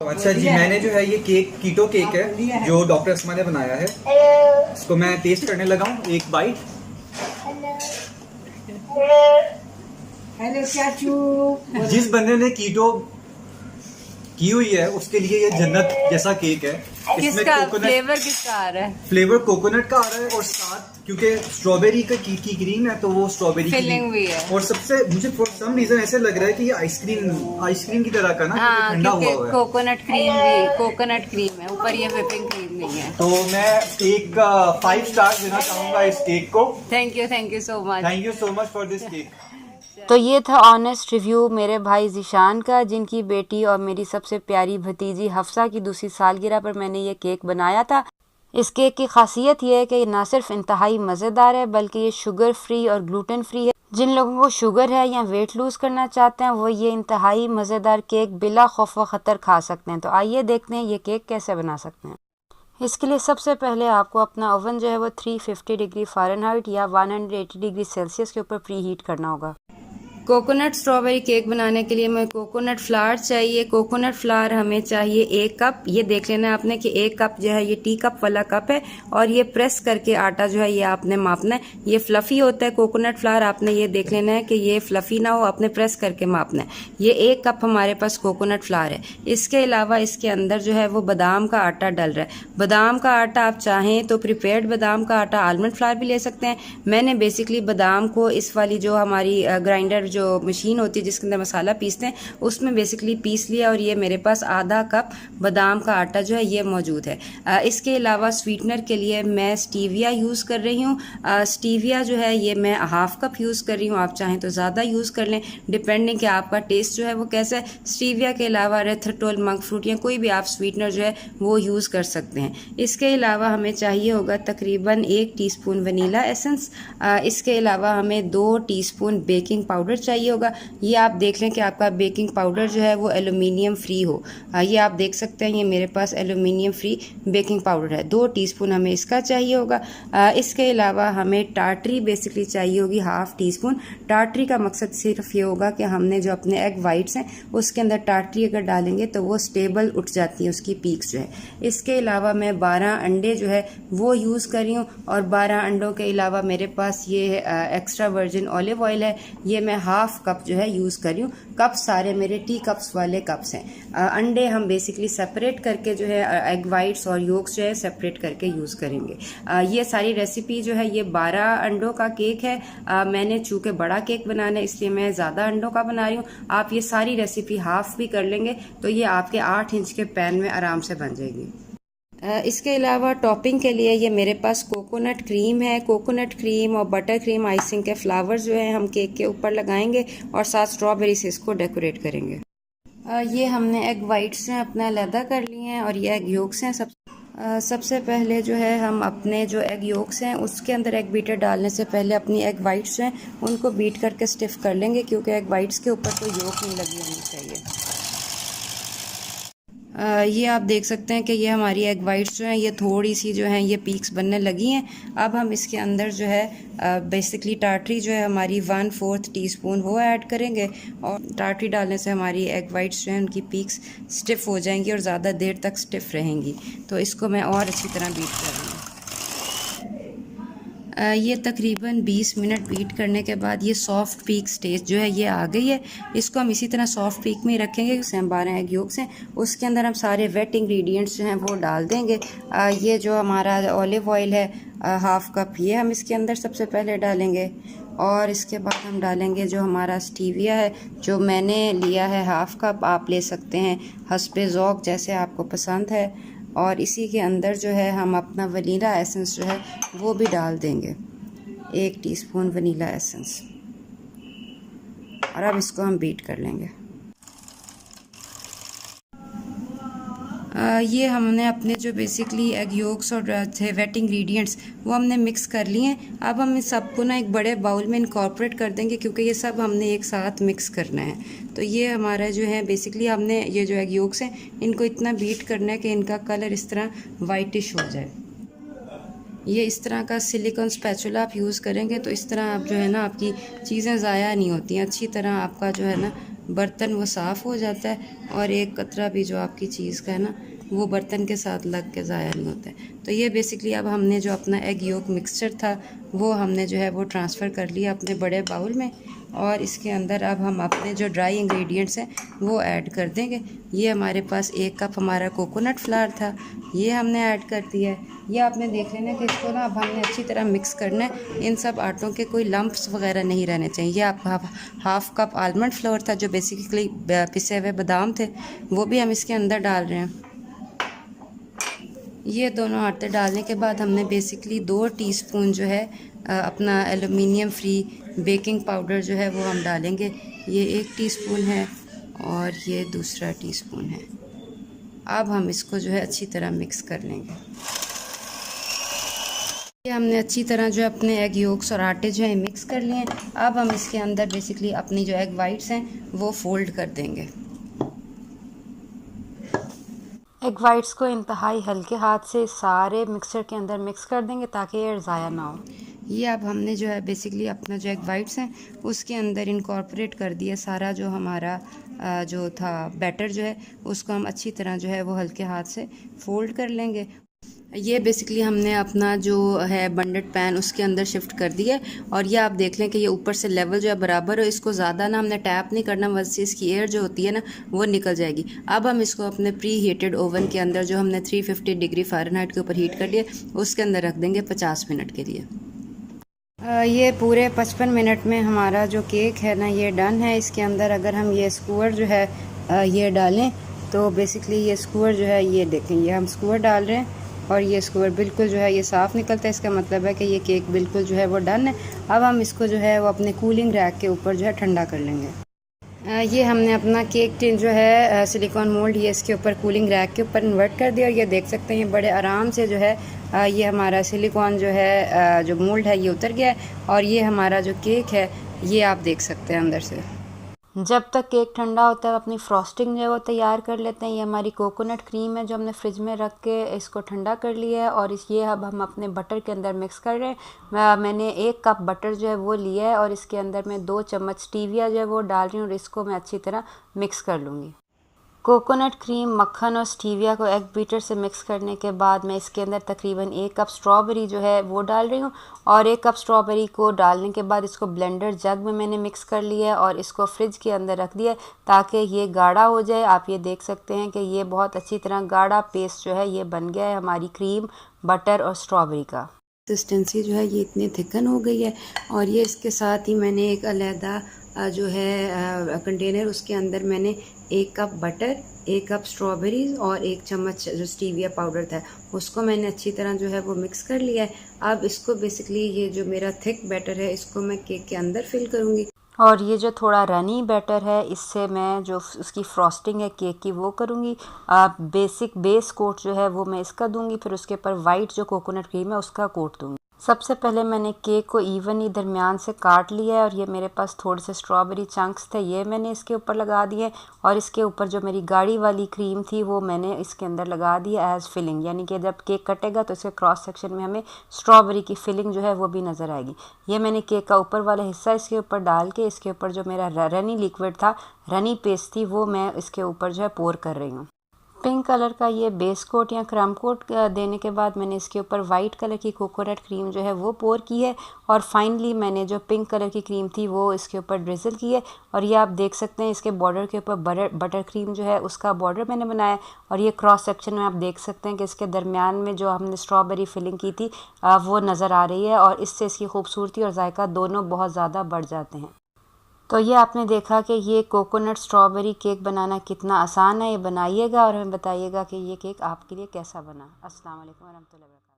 अच्छा जी, मैंने जो है ये केक कीटो केक है जो डॉक्टर अस्मा ने बनाया है। इसको मैं टेस्ट करने लगा हूँ, एक बाइट। हेलो चाचू। जिस बंदे ने कीटो की हुई है उसके लिए ये जन्नत जैसा केक है। इसमें किसका कोकोनट फ्लेवर किसका आ रहा है? फ्लेवर कोकोनट का आ रहा है और साथ क्योंकि स्ट्रॉबेरी की क्रीम है तो वो स्ट्रॉबेरी की फिलिंग भी है। और सबसे मुझे फॉर सम रीजन ऐसे लग रहा है कि ये आइसक्रीम की तरह का ना, क्योंकि हाँ, ठंडा क्योंकि हुआ हुआ है। कोकोनट क्रीम है ऊपर, ये व्हिपिंग क्रीम नहीं है। तो मैं एक 5 स्टार देना चाहूंगा इस केक को। Thank you so much. Thank you so much for this cake. तो ये था ऑनेस्ट रिव्यू मेरे भाई ज़ीशान का, जिनकी बेटी और मेरी सबसे प्यारी भतीजी हफ्सा की दूसरी सालगिरह पर मैंने ये केक बनाया था। इस केक की खासियत ये है कि ये ना सिर्फ इंतहाई मज़ेदार है बल्कि ये शुगर फ्री और ग्लूटेन फ्री है। जिन लोगों को शुगर है या वेट लूज़ करना चाहते हैं वो ये इंतहाई मज़ेदार केक बिला खौफ व ख़तर खा सकते हैं। तो आइए देखते हैं ये केक कैसे बना सकते हैं। इसके लिए सबसे पहले आपको अपना ओवन जो है वो 350 डिग्री फ़ारेनहाइट या 180 डिग्री सेल्सियस के ऊपर प्री हीट करना होगा। कोकोनट स्ट्रॉबेरी केक बनाने के लिए हमें कोकोनट फ्लावर चाहिए। कोकोनट फ्लावर हमें चाहिए 1 कप। ये देख लेना है आपने कि 1 कप जो है ये टी कप वाला कप है और ये प्रेस करके आटा जो है ये आपने मापना है। ये फ्लफ़ी होता है कोकोनट फ्लावर, आपने ये देख लेना है कि ये फ्लफ़ी ना हो, आपने प्रेस करके मापना है। ये 1 कप हमारे पास कोकोनट फ्लावर है। इसके अलावा इसके अंदर जो है वो बादाम का आटा डल रहा है। बादाम का आटा आप चाहें तो प्रिपेयर्ड बादाम का आटा आलमंड फ्लावर भी ले सकते हैं। मैंने बेसिकली बादाम को इस वाली जो हमारी ग्राइंडर जो मशीन होती है जिसके अंदर मसाला पीसते हैं उसमें बेसिकली पीस लिया और ये मेरे पास आधा कप बादाम का आटा जो है ये मौजूद है। इसके अलावा स्वीटनर के लिए मैं स्टीविया यूज़ कर रही हूँ। स्टीविया जो है ये मैं हाफ कप यूज़ कर रही हूँ, आप चाहें तो ज़्यादा यूज़ कर लें डिपेंडिंग कि आपका टेस्ट जो है वो कैसा है। स्टीविया के अलावा रेथरटोल, मंक फ्रूट या कोई भी आप स्वीटनर जो है वो यूज़ कर सकते हैं। इसके अलावा हमें चाहिए होगा तकरीबन 1 टीस्पून वनीला एसेंस। इसके अलावा हमें 2 टीस्पून बेकिंग पाउडर चाहिए होगा। ये आप देख लें कि आपका बेकिंग पाउडर जो है वो एल्युमिनियम फ्री हो। ये आप देख सकते हैं ये मेरे पास एल्युमिनियम फ्री बेकिंग पाउडर है। 2 टीस्पून हमें इसका चाहिए होगा। इसके अलावा हमें टार्टरी बेसिकली चाहिए होगी हाफ टीस्पून। टार्टरी का मकसद सिर्फ ये होगा कि हमने जो अपने एग वाइट्स हैं उसके अंदर टार्टरी अगर डालेंगे तो वो स्टेबल उठ जाती है, उसकी पीक्स जो है। इसके अलावा मैं 12 अंडे जो है वो यूज़ कर रही हूँ और 12 अंडों के अलावा मेरे पास ये एक्स्ट्रा वर्जिन ऑलिव ऑयल है, ये मैं हाफ कप जो है यूज़ कर रही हूँ। कप सारे मेरे टी कप्स वाले कप्स हैं। अंडे हम बेसिकली सेपरेट करके जो है एग वाइट्स और योक्स जो है सेपरेट करके यूज़ करेंगे। ये सारी रेसिपी जो है ये 12 अंडों का केक है। मैंने चूँकि बड़ा केक बनाना है इसलिए मैं ज़्यादा अंडों का बना रही हूँ। आप ये सारी रेसिपी हाफ भी कर लेंगे तो ये आपके 8 इंच के पैन में आराम से बन जाएगी। इसके अलावा टॉपिंग के लिए ये मेरे पास कोकोनट क्रीम है। कोकोनट क्रीम और बटर क्रीम आइसिंग के फ्लावर्स जो है हम केक के ऊपर लगाएंगे और साथ स्ट्रॉबेरी से इसको डेकोरेट करेंगे। ये हमने एग वाइट्स हैं अपना अलहदा कर लिए हैं और ये एग योक्स हैं। सबसे पहले जो है हम अपने जो एग योक्स हैं उसके अंदर एग बीटर डालने से पहले अपनी एग वाइट्स हैं उनको बीट करके स्टिफ कर लेंगे, क्योंकि एग वाइट्स के ऊपर कोई योक नहीं लगी होनी चाहिए। ये आप देख सकते हैं कि ये हमारी एग वाइट्स जो हैं ये थोड़ी सी जो हैं ये पीक्स बनने लगी हैं। अब हम इसके अंदर जो है बेसिकली टार्टरी जो है हमारी 1/4 टीस्पून वो ऐड करेंगे और टार्टरी डालने से हमारी एग वाइट्स जो हैं उनकी पीक्स स्टिफ़ हो जाएंगी और ज़्यादा देर तक स्टिफ़ रहेंगी। तो इसको मैं और अच्छी तरह बीट कर रही हूँ। ये तकरीबन 20 मिनट बीट करने के बाद ये सॉफ्ट पीक स्टेज जो है ये आ गई है। इसको हम इसी तरह सॉफ्ट पीक में ही रखेंगे। उसे हम 12 एग योक्स हैं उसके अंदर हम सारे वेट इंग्रेडिएंट्स जो हैं वो डाल देंगे। ये जो हमारा ऑलिव ऑयल है हाफ कप ये हम इसके अंदर सबसे पहले डालेंगे और इसके बाद हम डालेंगे जो हमारा स्टीविया है जो मैंने लिया है हाफ कप, आप ले सकते हैं हस्बे ज़ौक़ जैसे आपको पसंद है। और इसी के अंदर जो है हम अपना वनीला एसेंस जो है वो भी डाल देंगे, 1 टीस्पून वनीला एसेंस, और अब इसको हम बीट कर लेंगे। ये हमने अपने जो बेसिकली एग योक्स और थे वेट इंग्रेडिएंट्स वो हमने मिक्स कर लिए हैं। अब हम इस सबको ना एक बड़े बाउल में इनकॉर्पोरेट कर देंगे क्योंकि ये सब हमने एक साथ मिक्स करना है। तो ये हमारा जो है बेसिकली हमने ये जो एग योक्स हैं इनको इतना बीट करना है कि इनका कलर इस तरह वाइटिश हो जाए। ये इस तरह का सिलिकॉन स्पैचुला आप यूज़ करेंगे तो इस तरह आप जो है ना आपकी चीज़ें ज़ाया नहीं होती हैं, अच्छी तरह आपका जो है ना बर्तन वो साफ़ हो जाता है और एक कतरा भी जो आपकी चीज़ का है ना वो बर्तन के साथ लग के ज़ाया नहीं होता है। तो ये बेसिकली अब हमने जो अपना एग योक मिक्सचर था वो हमने जो है वो ट्रांसफ़र कर लिया अपने बड़े बाउल में, और इसके अंदर अब हम अपने जो ड्राई इंग्रेडिएंट्स हैं वो ऐड कर देंगे। ये हमारे पास 1 कप हमारा कोकोनट फ्लावर था, ये हमने ऐड कर दिया है। ये आपने देख लेना कि इसको ना अब हमने अच्छी तरह मिक्स करना है। इन सब आटों के कोई लम्प्स वगैरह नहीं रहने चाहिए। ये आपका हाफ़ कप आलमंड फ्लोर था जो बेसिकली पिसे हुए बादाम थे, वो भी हम इसके अंदर डाल रहे हैं। ये दोनों आटे डालने के बाद हमने बेसिकली 2 टीस्पून जो है अपना एलुमिनियम फ्री बेकिंग पाउडर जो है वो हम डालेंगे। ये 1 टीस्पून है और ये दूसरा टीस्पून है। अब हम इसको जो है अच्छी तरह मिक्स कर लेंगे। ये हमने अच्छी तरह जो है अपने एग योक्स और आटे जो है मिक्स कर लिए हैं। अब हम इसके अंदर बेसिकली अपनी जो एग वाइट्स हैं वो फोल्ड कर देंगे। एग वाइट्स को इंतहाई हल्के हाथ से सारे मिक्सचर के अंदर मिक्स कर देंगे ताकि ये ज़ाया ना हो। ये अब हमने जो है बेसिकली अपना जो एग वाइट्स हैं उसके अंदर इनकॉर्पोरेट कर दिया सारा जो हमारा जो था बैटर जो है उसको हम अच्छी तरह जो है वो हल्के हाथ से फोल्ड कर लेंगे। ये बेसिकली हमने अपना जो है बंडेड पैन उसके अंदर शिफ्ट कर दिया है, और ये आप देख लें कि ये ऊपर से लेवल जो है बराबर हो। इसको ज़्यादा ना हमने टैप नहीं करना, वैसे इसकी एयर जो होती है ना वो निकल जाएगी। अब हम इसको अपने प्री हीटेड ओवन के अंदर जो हमने 350 डिग्री फ़ारेनहाइट के ऊपर हीट कर लिया उसके अंदर रख देंगे 50 मिनट के लिए। ये पूरे 55 मिनट में हमारा जो केक है ना ये डन है। इसके अंदर अगर हम ये स्क्वायर जो है ये डालें तो बेसिकली ये स्क्वायर जो है ये देखें, ये हम स्क्वायर डाल रहे हैं और ये स्क्वायर बिल्कुल जो है ये साफ़ निकलता है। इसका मतलब है कि ये केक बिल्कुल जो है वो डन है। अब हम इसको जो है वो अपने कूलिंग रैक के ऊपर जो है ठंडा कर लेंगे। ये हमने अपना केक टिन जो है सिलिकॉन मोल्ड ये इसके ऊपर कूलिंग रैक के ऊपर इन्वर्ट कर दिया, और ये देख सकते हैं ये बड़े आराम से जो है ये हमारा सिलिकॉन जो है जो मोल्ड है ये उतर गया है, और ये हमारा जो केक है ये आप देख सकते हैं अंदर से। जब तक केक ठंडा होता है अपनी फ्रॉस्टिंग जो है वो तैयार कर लेते हैं। ये हमारी कोकोनट क्रीम है जो हमने फ्रिज में रख के इसको ठंडा कर लिया है, और ये अब हम अपने बटर के अंदर मिक्स कर रहे हैं। मैंने 1 कप बटर जो है वो लिया है और इसके अंदर मैं 2 चम्मच स्टीविया जो है वो डाल रही हूँ, और इसको मैं अच्छी तरह मिक्स कर लूँगी। कोकोनट क्रीम, मक्खन और स्टीविया को एग बीटर से मिक्स करने के बाद मैं इसके अंदर तकरीबन 1 कप स्ट्रॉबेरी जो है वो डाल रही हूँ, और 1 कप स्ट्रॉबेरी को डालने के बाद इसको ब्लेंडर जग में मैंने मिक्स कर लिया है और इसको फ्रिज के अंदर रख दिया ताकि ये गाढ़ा हो जाए। आप ये देख सकते हैं कि ये बहुत अच्छी तरह गाढ़ा पेस्ट जो है ये बन गया है हमारी क्रीम, बटर और स्ट्रॉबेरी का। कंसिस्टेंसी जो है ये इतनी थिकन हो गई है, और ये इसके साथ ही मैंने एक अलहदा जो है कंटेनर उसके अंदर मैंने 1 कप बटर, 1 कप स्ट्रॉबेरीज़ और 1 चम्मच जो स्टीविया पाउडर था उसको मैंने अच्छी तरह जो है वो मिक्स कर लिया है। अब इसको बेसिकली ये जो मेरा थिक बैटर है इसको मैं केक के अंदर फिल करूँगी, और ये जो थोड़ा रनी बैटर है इससे मैं जो उसकी फ्रॉस्टिंग है केक की वो करूँगी। बेसिक बेस कोट जो है वो मैं इसका दूँगी, फिर उसके ऊपर वाइट जो कोकोनट क्रीम है उसका कोट दूँगी। सबसे पहले मैंने केक को इवनली दरमियान से काट लिया है, और ये मेरे पास थोड़े से स्ट्रॉबेरी चंक्स थे ये मैंने इसके ऊपर लगा दिए, और इसके ऊपर जो मेरी गाढ़ी वाली क्रीम थी वो मैंने इसके अंदर लगा दी एज फिलिंग, यानी कि जब केक कटेगा तो इसके क्रॉस सेक्शन में हमें स्ट्रॉबेरी की फिलिंग जो है वो भी नज़र आएगी। ये मैंने केक का ऊपर वाला हिस्सा इसके ऊपर डाल के इसके ऊपर जो मेरा रनी लिक्विड था, रनी पेस्ट थी, वो मैं इसके ऊपर जो है पोर कर रही हूँ। पिंक कलर का ये बेस कोट या क्रम कोट देने के बाद मैंने इसके ऊपर वाइट कलर की कोकोनट क्रीम जो है वो पोर की है, और फाइनली मैंने जो पिंक कलर की क्रीम थी वो इसके ऊपर ड्रिजल की है। और ये आप देख सकते हैं इसके बॉर्डर के ऊपर बटर क्रीम जो है उसका बॉर्डर मैंने बनाया, और ये क्रॉस सेक्शन में आप देख सकते हैं कि इसके दरमियान में जो हमने स्ट्रॉबेरी फिलिंग की थी वो नज़र आ रही है, और इससे इसकी खूबसूरती और जायका दोनों बहुत ज़्यादा बढ़ जाते हैं। तो ये आपने देखा कि ये कोकोनट स्ट्रॉबेरी केक बनाना कितना आसान है। ये बनाइएगा और हमें बताइएगा कि ये केक आपके लिए कैसा बना। अस्सलाम वालेकुम वरहमतुल्लाहि वबरकातुहू।